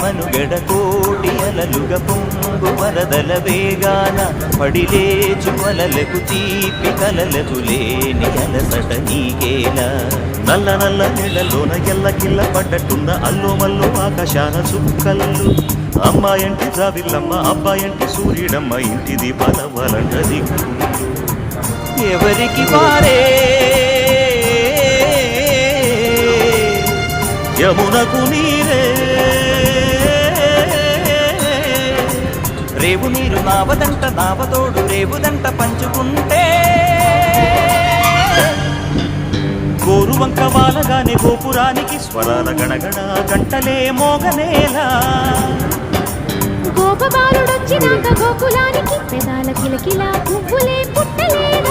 మనుగడ కోటి అలలుగ పొంగు వరదల వేగాన పడిలేచు వలలకు తీపి కలలకు లేని అలసట నీకేలా నల్ల నల్ల నీళ్ళలోన ఎల్లకిల్ల పడ్డట్టున్న అల్లు మల్లు ఆకాశాన చుక్కల్లు అమ్మాయంటి జావిల్లమ్మ అబ్బాయంటి సూర్యుడమ్మ ఇంటిది బలవలంటది ఎవరికి వారే యమునకు నీరే రేవు నీరు నావదంట నావతోడు రేవుదంట పంచుకుంటే గోరువంక వాలగానే గోపురానికి స్వరాల గణగణ గంటలే మోగనేలా గోపబాలుడొచ్చినాక గోకులానికి పెదాల కిలకిలా పువ్వులే పుట్టలేదా